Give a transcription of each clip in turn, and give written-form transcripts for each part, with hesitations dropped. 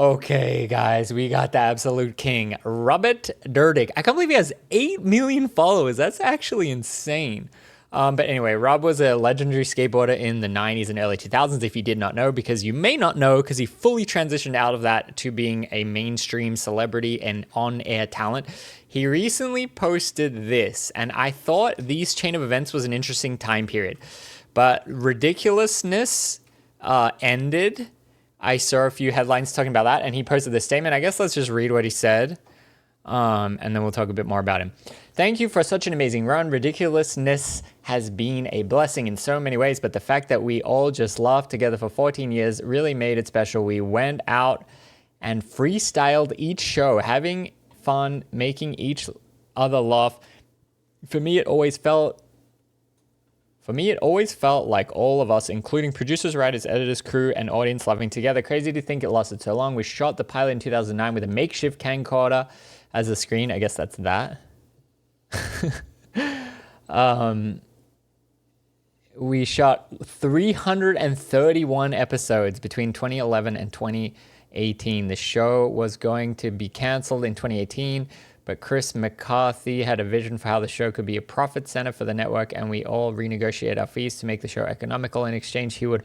Okay, guys, we got the absolute king, Robert Dyrdek. I can't believe he has 8 million followers. That's actually insane. But anyway, Rob was a legendary skateboarder in the 90s and early 2000s, if you did not know, because you may not know, because he fully transitioned out of that to being a mainstream celebrity and on-air talent. He recently posted this, and I thought these chain of events was an interesting time period. But ridiculousness ended. I saw a few headlines talking about that, and he posted this statement. I guess let's just read what he said, and then we'll talk a bit more about him. Thank you for such an amazing run. Ridiculousness has been a blessing in so many ways, but the fact that we all just laughed together for 14 years really made it special. We went out and freestyled each show, having fun, making each other laugh. For me, it always felt like all of us, including producers, writers, editors, crew, and audience, loving together. Crazy to think it lasted so long. We shot the pilot in 2009 with a makeshift camcorder as a screen. I guess that's that. We shot 331 episodes between 2011 and 2018. The show was going to be canceled in 2018. But Chris McCarthy had a vision for how the show could be a profit center for the network, and we all renegotiated our fees to make the show economical. In exchange, he would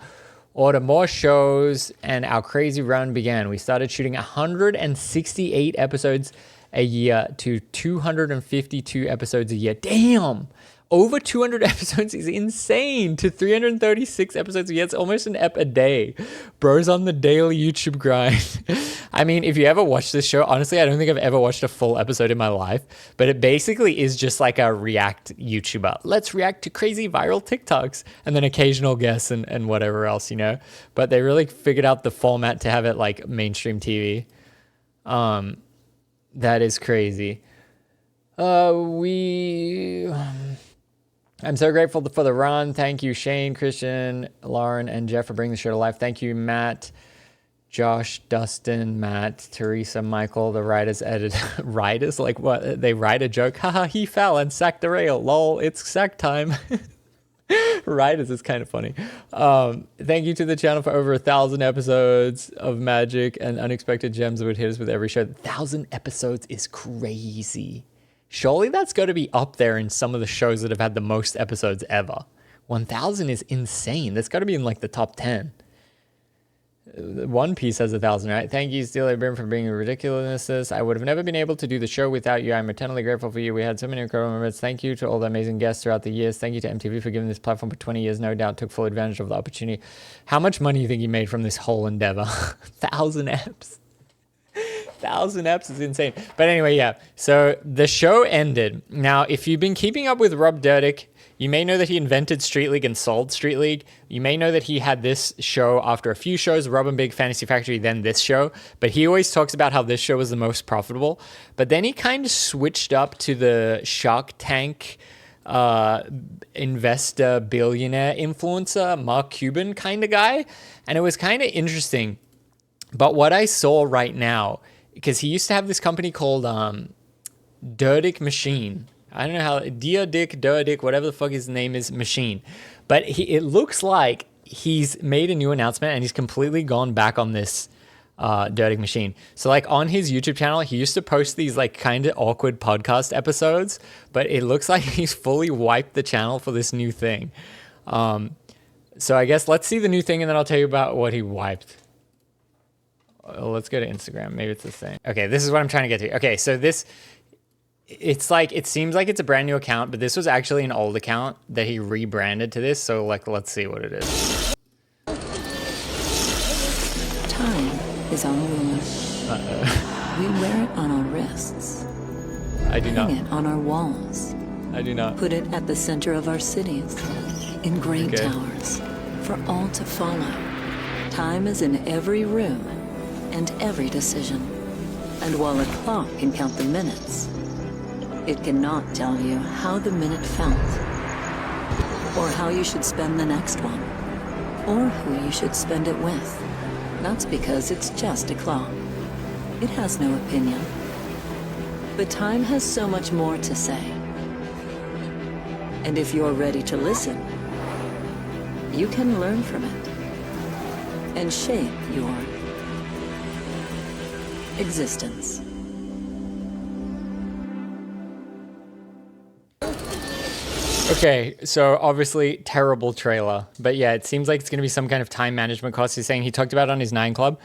order more shows, and our crazy run began. We started shooting 168 episodes a year to 252 episodes a year. Damn! Over 200 episodes is insane. To 336 episodes a year. It's almost an ep a day. Bro's on the daily YouTube grind. I mean, if you ever watch this show, honestly, I don't think I've ever watched a full episode in my life, but it basically is just like a react YouTuber. Let's react to crazy viral TikToks and then occasional guests and whatever else, you know? But they really figured out the format to have it like mainstream TV. That is crazy. I'm so grateful for the run. Thank you, Shane, Christian, Lauren, and Jeff for bringing the show to life. Thank you, Matt, Josh, Dustin, Matt, Teresa, Michael, the writers, editor. Writers? Like what? They write a joke. Haha, he fell and sacked the rail. Lol, it's sack time. Writers is kind of funny. Thank you to the channel for over 1,000 episodes of magic and unexpected gems that would hit us with every show. 1,000 episodes is crazy. Surely that's got to be up there in some of the shows that have had the most episodes ever. 1,000 is insane. That's got to be in like the top 10. One Piece has 1,000, right? Thank you, Steely Brim, for being ridiculousness. I would have never been able to do the show without you. I'm eternally grateful for you. We had so many incredible moments. Thank you to all the amazing guests throughout the years. Thank you to MTV for giving this platform for 20 years. No doubt took full advantage of the opportunity. How much money do you think you made from this whole endeavor? 1,000 eps. 1,000 eps is insane. But anyway, yeah. So the show ended. Now, if you've been keeping up with Rob Dyrdek, you may know that he invented Street League and sold Street League. You may know that he had this show after a few shows, Rob and Big Fantasy Factory, then this show. But he always talks about how this show was the most profitable. But then he kind of switched up to the Shark Tank investor, billionaire, influencer, Mark Cuban kind of guy. And it was kind of interesting. But what I saw right now, because he used to have this company called Dyrdek Machine. I don't know how, Dyrdek, whatever the fuck his name is, Machine. But it looks like he's made a new announcement and he's completely gone back on this Dyrdek Machine. So like on his YouTube channel, he used to post these like kind of awkward podcast episodes, but it looks like he's fully wiped the channel for this new thing. So I guess let's see the new thing and then I'll tell you about what he wiped. Let's go to Instagram. Maybe it's the same. Okay, this is what I'm trying to get to. Okay, so this... It's like, it seems like it's a brand new account, but this was actually an old account that he rebranded to this. So like, let's see what it is. Time is our ruler. We wear it on our wrists. I do not. Hang it on our walls. I do not. Put it at the center of our cities. In grain towers. For all to follow. Time is in every room and every decision. And while a clock can count the minutes, it cannot tell you how the minute felt, or how you should spend the next one, or who you should spend it with. That's because it's just a clock. It has no opinion. But time has so much more to say. And if you're ready to listen, you can learn from it and shape your Existence. Okay, so obviously terrible trailer, but yeah, it seems like it's going to be some kind of time management course. He's saying he talked about it on his 9 Club.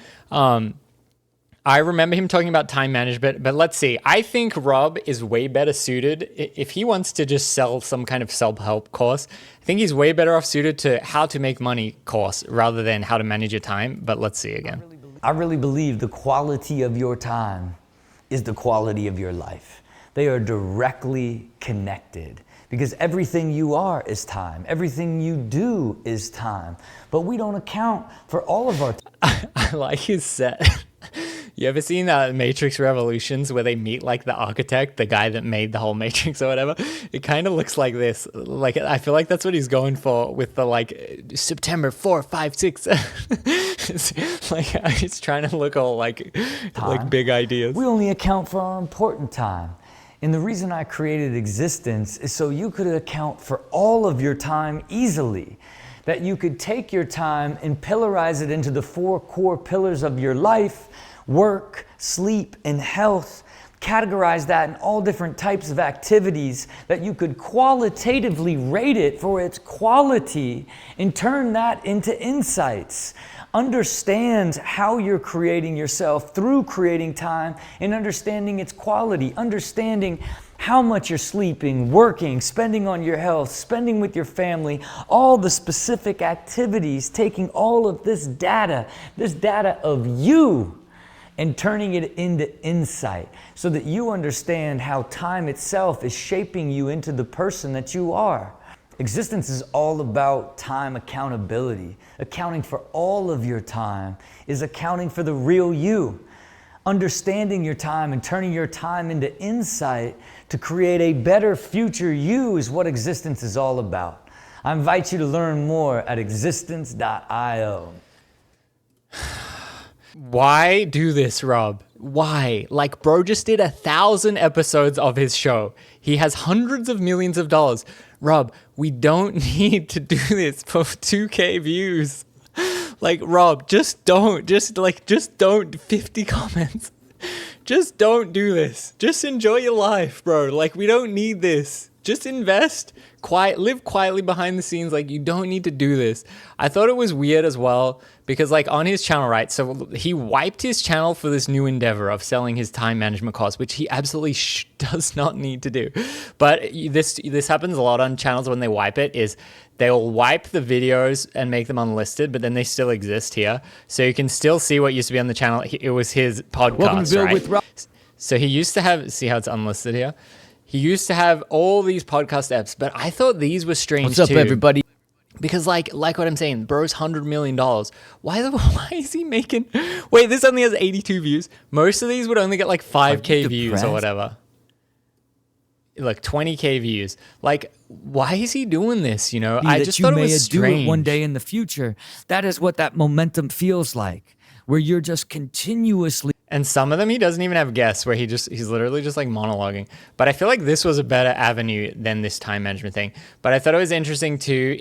I remember him talking about time management, but let's see. I think Rob is way better suited if he wants to just sell some kind of self-help course. I think he's way better off suited to how to make money course rather than how to manage your time. But let's see again. I really believe the quality of your time is the quality of your life. They are directly connected because everything you are is time. Everything you do is time. But we don't account for all of our time. I like his set. You ever seen Matrix Revolutions where they meet like the architect, the guy that made the whole Matrix or whatever? It kind of looks like this. Like, I feel like that's what he's going for with the like September 4, 5, 6. It's like he's trying to look all like big ideas. We only account for our important time. And the reason I created Existence is so you could account for all of your time easily. That you could take your time and pillarize it into the 4 core pillars of your life: work, sleep, and health. Categorize that in all different types of activities, that you could qualitatively rate it for its quality and turn that into insights. Understand how you're creating yourself through creating time and understanding its quality, understanding how much you're sleeping, working, spending on your health, spending with your family, all the specific activities, taking all of this data of you, and turning it into insight so that you understand how time itself is shaping you into the person that you are. Existence is all about time accountability. Accounting for all of your time is accounting for the real you. Understanding your time and turning your time into insight to create a better future you is what Existence is all about. I invite you to learn more at existence.io. Why do this, Rob? Why? Like, bro just did 1,000 episodes of his show. He has hundreds of millions of dollars. Rob, we don't need to do this for 2K views. Like, Rob, just don't. Just don't. 50 comments. Just don't do this. Just enjoy your life, bro. Like, we don't need this. Just invest, live quietly behind the scenes. Like, you don't need to do this. I thought it was weird as well because, like, on his channel, right? So he wiped his channel for this new endeavor of selling his time management course, which he absolutely does not need to do. But this happens a lot on channels when they wipe it. Is they'll wipe the videos and make them unlisted, but then they still exist here, so you can still see what used to be on the channel. It was his podcast, right? So he used to have. See how it's unlisted here. He used to have all these podcast apps, but I thought these were strange too. What's up, everybody? Because like what I'm saying, bro's $100 million. Why is he making... Wait, this only has 82 views. Most of these would only get like 5K views or whatever. Like 20K views. Like, why is he doing this, you know? I just thought it was strange. Do it one day in the future. That is what that momentum feels like, where you're just continuously... And some of them he doesn't even have guests, where he's literally just like monologuing. But I feel like this was a better avenue than this time management thing. But I thought it was interesting too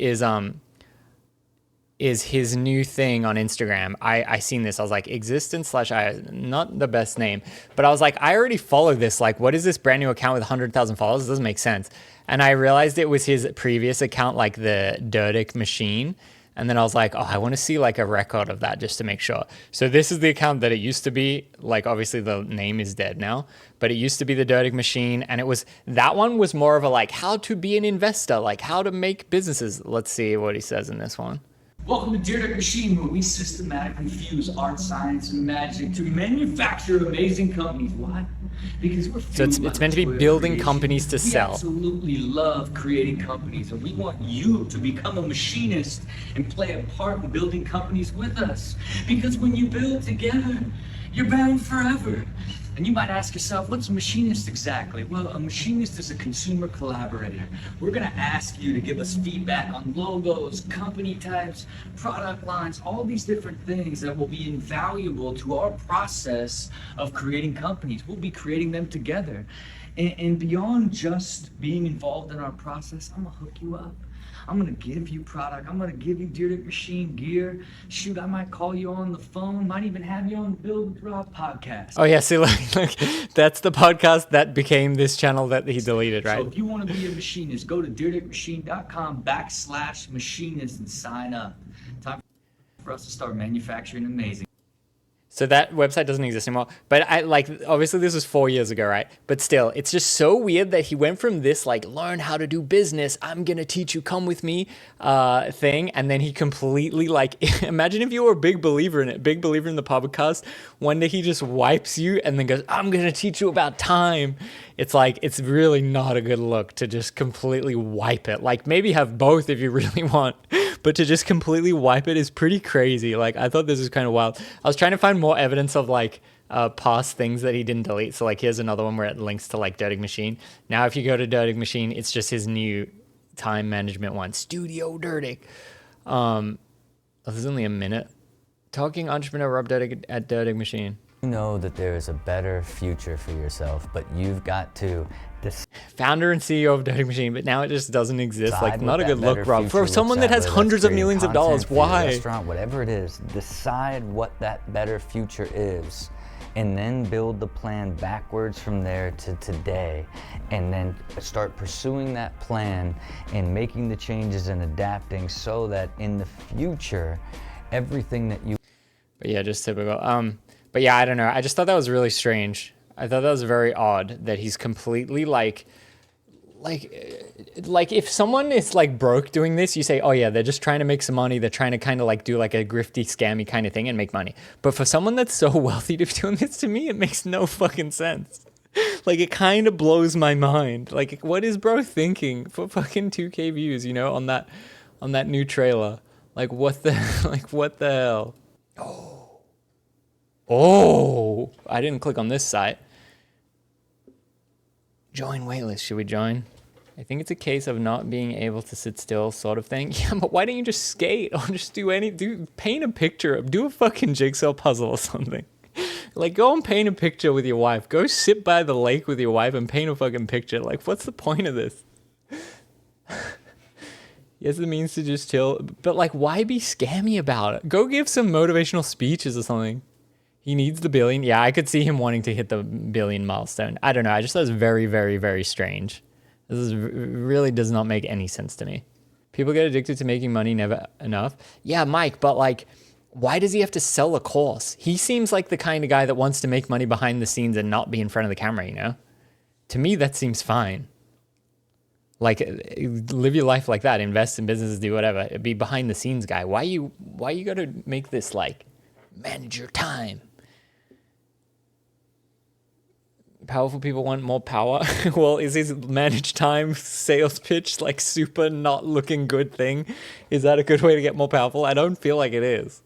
is his new thing on Instagram. I seen this. I was like, Existence/I, not the best name, but I was like, I already follow this. Like, what is this brand new account with 100,000 followers? It doesn't make sense. And I realized it was his previous account, like the Dyrdek machine. And then I was like, oh, I want to see like a record of that just to make sure. So this is the account that it used to be. Like, obviously the name is dead now, but it used to be the Dyrdek machine. And that one was more of a like how to be an investor, like how to make businesses. Let's see what he says in this one. Welcome to Dyrdek Machine, where we systematically fuse art, science, and magic to manufacture amazing companies. Why? Because we're so it's meant to be building companies to sell. We absolutely love creating companies, and we want you to become a machinist and play a part in building companies with us. Because when you build together, you're bound forever. And you might ask yourself, what's a machinist exactly? Well, a machinist is a consumer collaborator. We're gonna ask you to give us feedback on logos, company types, product lines, all these different things that will be invaluable to our process of creating companies. We'll be creating them together. And beyond just being involved in our process, I'm gonna hook you up. I'm gonna give you product. I'm gonna give you Dyrdek machine gear. Shoot, I might call you on the phone. Might even have you on the Build with Rob podcast. Oh yeah, see, look, that's the podcast that became this channel that he deleted, right? So if you want to be a machinist, go to dyrdekmachine.com/machinist and sign up. Time for us to start manufacturing amazing. So that website doesn't exist anymore. But I like, obviously this was 4 years ago, right? But still, it's just so weird that he went from this like, learn how to do business, I'm gonna teach you, come with me thing. And then he completely like, imagine if you were a big believer in it, big believer in the podcast. One day he just wipes you and then goes, I'm gonna teach you about time. It's like, it's really not a good look to just completely wipe it. Like maybe have both if you really want. But to just completely wipe it is pretty crazy. Like, I thought this was kind of wild. I was trying to find more evidence of like past things that he didn't delete. So like, here's another one where it links to like Dyrdek Machine. Now, if you go to Dyrdek Machine, it's just his new time management one, Studio Dyrdek. Oh, this is only a minute. Talking entrepreneur Rob Dyrdek at Dyrdek Machine. You know that there is a better future for yourself, but you've got to Founder and CEO of Dyrdek Machine, but now it just doesn't exist. decide Like, what not a that good look, better Rob. future For someone looks that has like, whether hundreds that's of creating millions of content dollars, for your why? restaurant, whatever it is, decide what that better future is, and then build the plan backwards from there to today, and then start pursuing that plan and making the changes and adapting so that in the future, everything that you... But yeah, just typical. But yeah, I don't know. I just thought that was really strange. I thought that was very odd that he's completely like if someone is like broke doing this, you say, oh yeah, they're just trying to make some money. They're trying to kind of like do like a grifty, scammy kind of thing and make money. But for someone that's so wealthy to be doing this, to me, it makes no fucking sense. Like, it kind of blows my mind. Like, what is bro thinking for fucking 2K views, you know, on that new trailer? Like, what the hell? Oh, I didn't click on this site. Join waitlist. Should we join? I think it's a case of not being able to sit still sort of thing. Yeah, but why don't you just skate or just paint a picture, do a fucking jigsaw puzzle or something. Like, go and paint a picture with your wife. Go sit by the lake with your wife and paint a fucking picture. Like, what's the point of this? Yes, it means to just chill. But like, why be scammy about it? Go give some motivational speeches or something. He needs the billion. Yeah, I could see him wanting to hit the billion milestone. I don't know. I just thought it was very, very, very strange. Really does not make any sense to me. People get addicted to making money never enough. Yeah, Mike, but like, why does he have to sell a course? He seems like the kind of guy that wants to make money behind the scenes and not be in front of the camera, you know? To me, that seems fine. Like, live your life like that. Invest in businesses, do whatever. Be behind the scenes guy. Why you gotta make this like, manage your time? Powerful people want more power. Well, is his managed time sales pitch like super not looking good thing? Is that a good way to get more powerful? I don't feel like it is.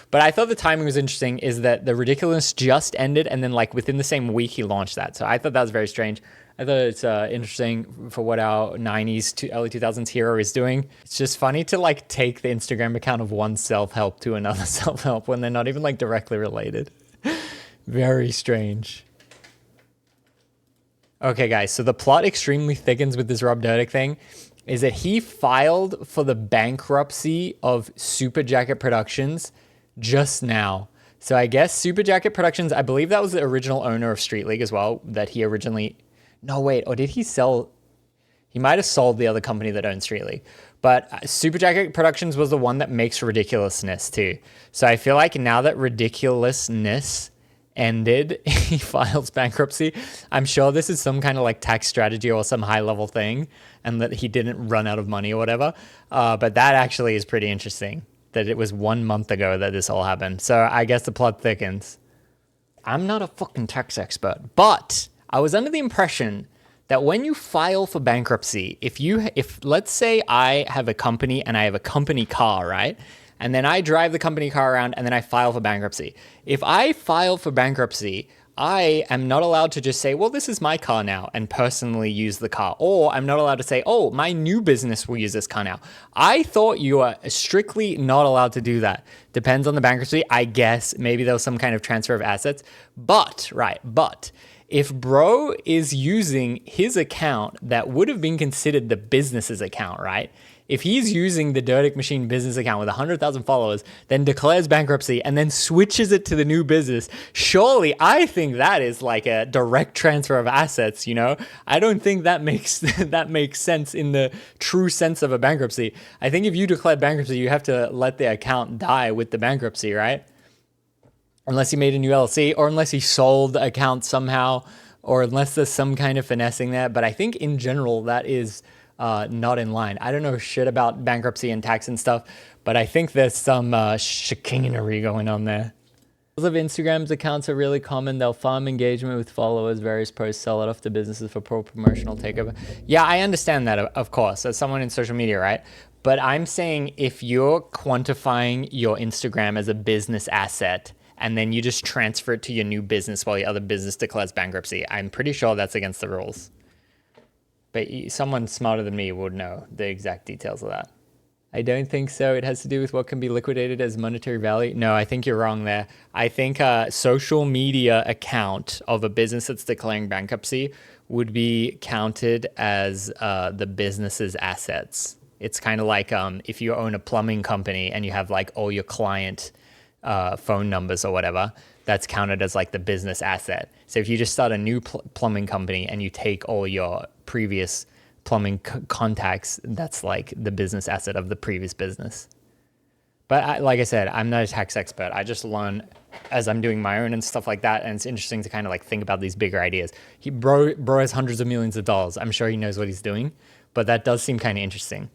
But I thought the timing was interesting, is that the ridiculousness just ended and then like within the same week he launched that. So I thought that was very strange. I thought it's interesting for what our 90s to early 2000s hero is doing. It's just funny to like take the Instagram account of one self-help to another self-help when they're not even like directly related. Very strange. Okay, guys, so the plot extremely thickens with this Rob Dyrdek thing, is that he filed for the bankruptcy of Super Jacket Productions just now. So I guess Super Jacket Productions, I believe that was the original owner of Street League as well, that he originally... No, wait, or did he sell... He might have sold the other company that owned Street League. But Super Jacket Productions was the one that makes Ridiculousness too. So I feel like now that Ridiculousness ended, he files bankruptcy. I'm sure this is some kind of like tax strategy or some high level thing, and that he didn't run out of money or whatever. But that actually is pretty interesting, that it was 1 month ago that this all happened. So I guess the plot thickens. I'm not a fucking tax expert, but I was under the impression that when you file for bankruptcy, if let's say I have a company and I have a company car, right? And then I drive the company car around and then I file for bankruptcy. If I file for bankruptcy, I am not allowed to just say, well, this is my car now and personally use the car. Or I'm not allowed to say, oh, my new business will use this car now. I thought you are strictly not allowed to do that. Depends on the bankruptcy. I guess maybe there was some kind of transfer of assets. But if bro is using his account that would have been considered the business's account, right? if he's using the Dyrdek Machine business account with 100,000 followers, then declares bankruptcy and then switches it to the new business, surely I think that is like a direct transfer of assets, you know? I don't think that makes that makes sense in the true sense of a bankruptcy. I think if you declare bankruptcy, you have to let the account die with the bankruptcy, right? Unless he made a new LLC, or unless he sold the account somehow, or unless there's some kind of finessing there. But I think in general, that is not in line. I don't know shit about bankruptcy and tax and stuff, but I think there's some chicanery going on there. Of Instagram's accounts are really common. They'll farm engagement with followers, various posts, sell it off to businesses for promotional takeover. Yeah, I understand that, of course, as someone in social media, right? But I'm saying if you're quantifying your Instagram as a business asset, and then you just transfer it to your new business while your other business declares bankruptcy, I'm pretty sure that's against the rules. But someone smarter than me would know the exact details of that. I don't think so. It has to do with what can be liquidated as monetary value. No, I think you're wrong there. I think a social media account of a business that's declaring bankruptcy would be counted as the business's assets. It's kind of like if you own a plumbing company and you have like all your client phone numbers or whatever, that's counted as like the business asset. So if you just start a new plumbing company and you take all your previous plumbing contacts, that's like the business asset of the previous business. But like I said, I'm not a tax expert. I just learn as I'm doing my own and stuff like that. And it's interesting to kind of like think about these bigger ideas. Bro has hundreds of millions of dollars. I'm sure he knows what he's doing, but that does seem kind of interesting.